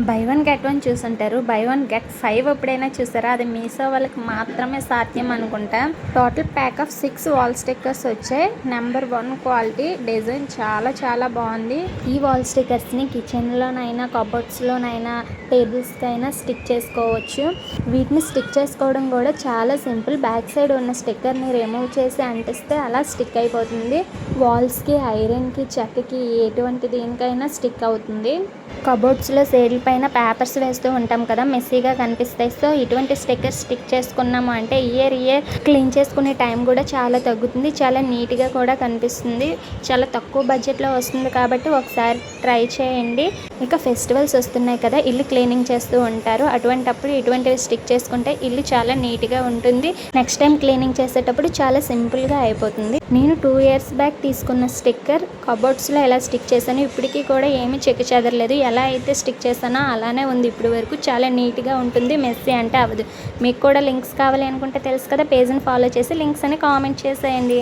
By one get one చూసుంటారు. By one get 5 ఎప్పుడైనా చూసారా? అది మీషో వాళ్ళకి మాత్రమే సాధ్యం అనుకుంటా. Total pack of 6 wall stickers వచ్చాయి. నెంబర్ 1 క్వాలిటీ, డిజైన్ చాలా చాలా బాగుంది. ఈ వాల్ స్టిక్కర్స్ని కిచెన్లోనైనా, కబోర్డ్స్లోనైనా, టేబుల్స్కి అయినా స్టిక్ చేసుకోవచ్చు. వీటిని స్టిక్ చేసుకోవడం కూడా చాలా సింపుల్. బ్యాక్ సైడ్ ఉన్న స్టిక్కర్ని రిమూవ్ చేసి అంటిస్తే అలా స్టిక్ అయిపోతుంది. వాల్స్కి, ఐరన్కి, చెక్కకి ఎటువంటి దేనికైనా స్టిక్ అవుతుంది. కబోర్డ్స్లో సైడ్ల పైన పేపర్స్ వేస్తూ ఉంటాం కదా, మెస్సీగా కనిపిస్తాయి. సో ఇటువంటి స్టిక్కర్స్ స్టిక్ చేసుకున్నాము అంటే ఇయర్ క్లీన్ చేసుకునే టైం కూడా చాలా తగ్గుతుంది. చాలా నీట్గా కూడా కనిపిస్తుంది. చాలా తక్కువ బడ్జెట్లో వస్తుంది కాబట్టి ఒకసారి ట్రై చేయండి. ఇక ఫెస్టివల్స్ వస్తున్నాయి కదా, ఇల్లు క్లీనింగ్ చేస్తూ ఉంటారు. అటువంటప్పుడు ఇటువంటివి స్టిక్ చేసుకుంటే ఇల్లు చాలా నీట్గా ఉంటుంది. నెక్స్ట్ టైం క్లీనింగ్ చేసేటప్పుడు చాలా సింపుల్గా అయిపోతుంది. నేను 2 years బ్యాక్ తీసుకున్న స్టిక్కర్ కబోర్డ్స్లో ఎలా స్టిక్ చేశాను, ఇప్పటికీ కూడా ఏమీ చెక్కు చెదరలేదు. ఎలా అయితే స్టిక్ చేశానో అలానే ఉంది ఇప్పటి వరకు. చాలా నీట్గా ఉంటుంది, మెస్సీ అంటే అవ్వదు. మీకు కూడా లింక్స్ కావాలి అనుకుంటే తెలుసు కదా, పేజ్ని ఫాలో చేసి లింక్స్ అని కామెంట్ చేసేయండి.